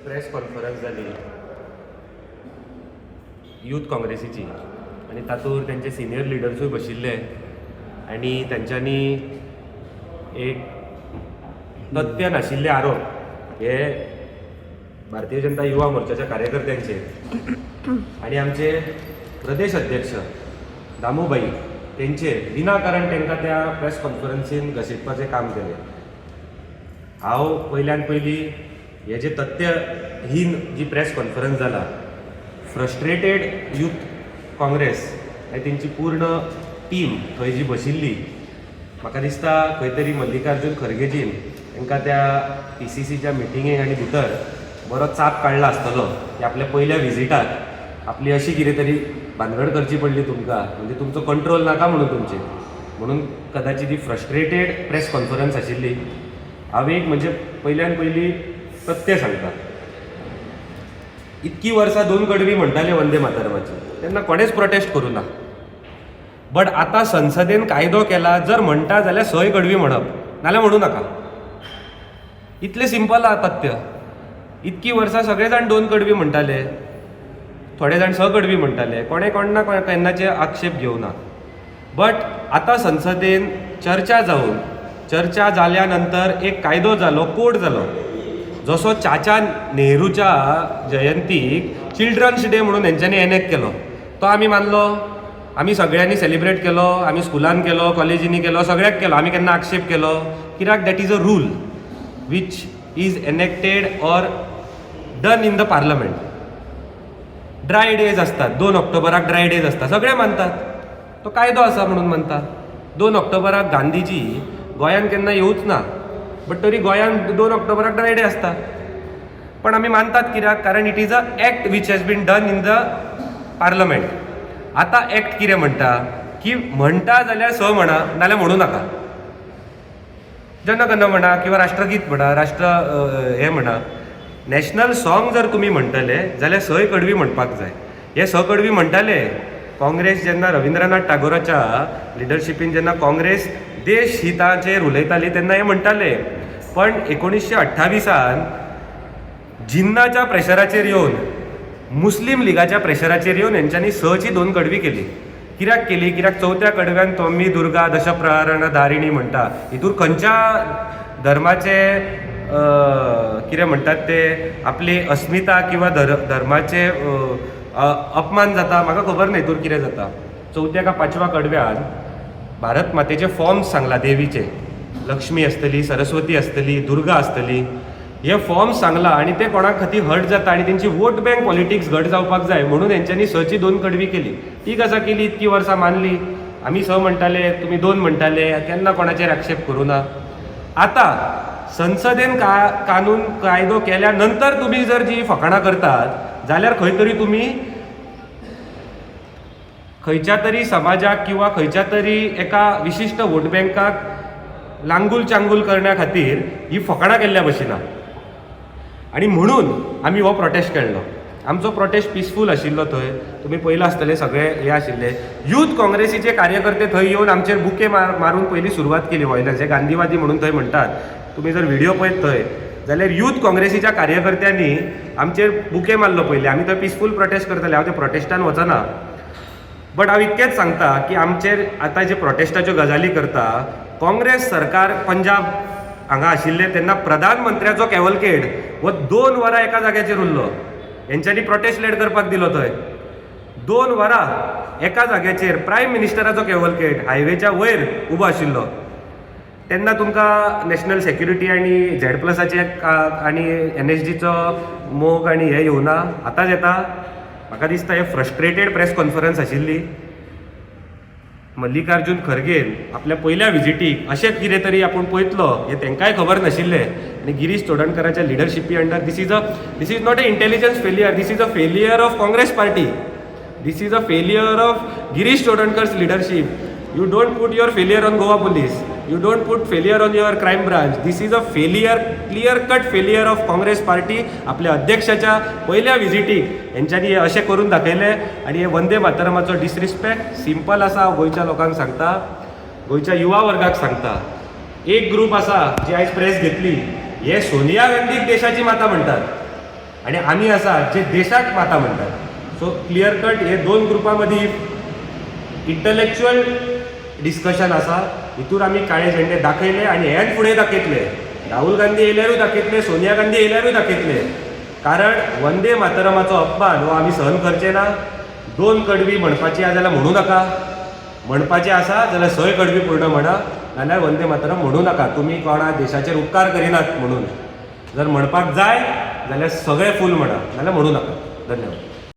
Press conference जाली youth काँग्रेसीची आणि तातूंत तेंचे सिनियर लिडर्सूय बशिल्ले आणि तेंच्यांनी एक तथ्य नाशिल्ले आरोप हे भारतीय जनता युवा मोर्चाच्या कार्यकर्त्यांचे आणि आमचे प्रदेश अध्यक्ष दामूबाई तेंचे विनाकारण तांकां त्या प्रेस कॉन्फरन्सीन घसीटपाचें काम केलें. हांव पयल्यान पयली हे जे तथ्यहीन जी प्रेस कॉन्फरन्स जाला फ्रस्ट्रेटेड यूथ काँग्रेस आनी तेंची पूर्ण टीम थंय जी बशिल्ली, म्हाका दिसता खंय तरी मल्लिकार्जून खरगेजीन तांकां त्या PCCच्या मिटिंगेक आनी भितर बरो चाप काडला आसतलो की आपल्या पयल्या विजिटाक आपली अशी कितें तरी भानगड करची पडली तुमकां, म्हणजे तुमचो कंट्रोल नाका म्हणून तुमचे म्हणून कदाचित ही फ्रस्ट्रेटेड प्रेस कॉन्फरन्स आशिल्ली. हांव एक म्हणजे पयल्यान पयली तथ्य सांगता. इतकी वर्सां 2 कडवी म्हणटाले वंदे मातरमाची, तेन्ना कोणेच प्रोटेस्ट करूं ना. बट आतां संसदेन कायदो केला, जर म्हणटा जाल्यार 6 कडवी म्हणप, नाल्यार म्हणू नाका. इतलें सिंपल आहा तथ्य. इतकी वर्सां सगळे जाण 2 कडवी म्हणटाले, थोडे जाण 6 कडवी म्हणटाले, कोणें कोणना केन्नाचे आक्षेप घेवं ना. बट आतां संसदेन चर्चा जाल्या नंतर एक कायदो जालो, कोड जालो, जसो चाचा नेहरूच्या जयंतीक चिल्ड्रन्स डे म्हणून हेंच्यांनी एनेक्ट केलो, तो आमी मानलो, आमी सगळ्यांनी सेलिब्रेट केलो, आमी स्कुलान केलो, कॉलेजींनी केलो, सगळ्याक केलो, आमी केन्ना आक्षेप केलो. कित्याक that is a rule which is enacted or done in the parliament. Dry days असतात, 2 ऑक्टोबराक ड्राय डेज असतात, सगळे मानतात, तो कायदो आसा म्हणून मानतात. 2 ऑक्टोबराक गांधीजी गोंयान केन्ना येवूच ना, बट तरी गोंयान 2 ऑक्टोबराक ड्राय डे आसता. पण आमी मानतात कित्याक, कारण it is a act which has been done in the parliament. आतां एक्ट कितें म्हणटा की म्हणटा जाल्यार 6 म्हणा, नाल्यार म्हणू नाका. जनगण म्हणा किंवा राष्ट्रगीत म्हणा, हे म्हणा, नॅशनल सॉंग जर तुमी म्हणटले जाल्यार 6 कडवी म्हणपाक जाय. हे 6 कडवी म्हणटाले काँग्रेस जेन्ना रविंद्रनाथ टागोराच्या लिडरशिपीन जेन्ना काँग्रेस देश हिताचेर उलयताली तेन्ना हे म्हणटाले. पण 1928 जिन्नाच्या प्रेशराचेर येवन, मुस्लीम लिगाच्या प्रेशराचेर येवन हेंच्यांनी 6ची 2 कडवी केली. कित्याक केली? कित्याक 4थ्या कडव्यान तोम्मी दुर्गा दशप्रहरण धारिणी म्हणटा, हितूर खंयच्या धर्माचे कितें म्हणटात ते आपली अस्मिता किंवा धर्माचे अपमान जाता, म्हाका खबर ना हितूर कितें जाता. 4थ्या का 5व्या कडव्यान भारत मातेचे फॉर्म्स सांगला देवीचे, लक्ष्मी आसतली, सरस्वती आसतली, दुर्गा आसतली, हे फॉर्म्स सांगला आणि ते कोणाक खातीर हर्ट जाता आणि तेंची वोट बँक पॉलिटिक्स घट जावपाक जाय म्हणून हेंच्यांनी 6ची 2 कडवी केली. ठीक आसा, केली, इतकी वर्सां मानली, आमी 6 म्हणटाले, तुमी 2 म्हणटाले, केन्ना कोणाचेर आक्षेप करूं ना. आतां संसदेन कानून कायदो केल्या नंतर तुमी जर जी फकाणां करतात जाल्यार खंय तरी तुमी खंयच्या तरी समाजाक किंवा खंयच्या तरी एका विशिश्ट वोट बँकाक लांगूल चांगूल करण्या खातीर ही फकाणां केल्ल्या भशेन. आणि म्हणून आमी हो प्रोटेस्ट केल्लो. आमचो प्रोटेस्ट पिसफूल आशिल्लो. थंय तुमी पयला आसतले सगळे हे आशिल्ले यूथ काँग्रेसीचे कार्यकर्ते थंय येवन आमचेर बुके मारून पयली सुरवात केली व्हायलन्स, हे गांधीवादी म्हणून थंय म्हणटात. तुमी जर व्हिडिओ पळयत थंय जाल्यार यूथ काँग्रेसीच्या कार्यकर्त्यांनी आमचेर बुके मारलो पयलीं. आमी थंय पिसफूल प्रोटेस्ट करताले, हांव त्या प्रोटेस्टान वचना. बट हांव इतकेंच सांगता की आमचेर आतां जे प्रोटेस्टाच्यो गजाली करता, काँग्रेस सरकार पंजाब हांगा आशिल्ले तेन्ना प्रधानमंत्र्याचो कॅवलकेड हो 2 वरां एका जाग्याचेर उरलो. हेंच्यांनी प्रोटेस्ट लेड करपाक दिलो. थंय 2 वरां एका जाग्याचेर प्रायम मिनिस्टराचो कॅवलकेड हायवेच्या वयर उबो आशिल्लो. तेन्ना तुमकां नॅशनल सेक्युरिटी आनी Z+चे आनी NSDचो मोग आनी हे येवना, आतांच येता. म्हाका दिसता हे फ्रस्ट्रेटेड प्रेस कॉन्फरन्स आशिल्ली. मल्लिकार्जून खरगेन आपल्या पयल्या विजिटीक अशें कितें तरी आपूण पळयतलो हे तांकांय खबर नाशिल्लें. आनी गिरीश चोडणकराच्या लिडरशिपी under this is not a intelligence failure, this is a failure of Congress party. This is a failure of Girish Chodankar's leadership. You don't put your failure on Goa police, you don't put failure on your crime branch. This is a failure, clear cut failure of Congress party. आपल्या अध्यक्षाच्या पयल्या विजिटीक हेंच्यांनी हे अशें करून दाखयलें. आनी हे Vande मातरमाचो disrespect simple आसा. हांव गोंयच्या लोकांक सांगता, गोंयच्या युवा वर्गाक सांगता, एक ग्रूप आसा जी आयज प्रेस घेतली, हे सोनिया गांधीक देशाची माता म्हणटात. आणि आमी आसा जे देशाक माता म्हणटात. सो क्लियर कट हे दोन ग्रुपां मदीं इंटलेक्च्युअल डिस्कशन आसा. हितूर आमी काळे झेंडे दाखयले आनी हेच फुडें दाखयतले. राहुल गांधी येयल्यारूय दाखयतले, सोनिया गांधी येयल्यारूय दाखयतले. कारण वंदे मातरमाचो अपमान हो आमी सहन करचे ना. दोन कडवी म्हणपाची आसा जाल्यार म्हणू नाका. म्हणपाचें आसा जाल्यार 6 कडवी पूर्ण म्हणा, नाल्यार वंदे मातरम म्हणू नाका. तुमी कोणा देशाचेर उपकार करिनात म्हणून. जर म्हणपाक जाय जाल्यार सगळे फूल म्हणा, नाल्यार म्हणू नाका. धन्यवाद.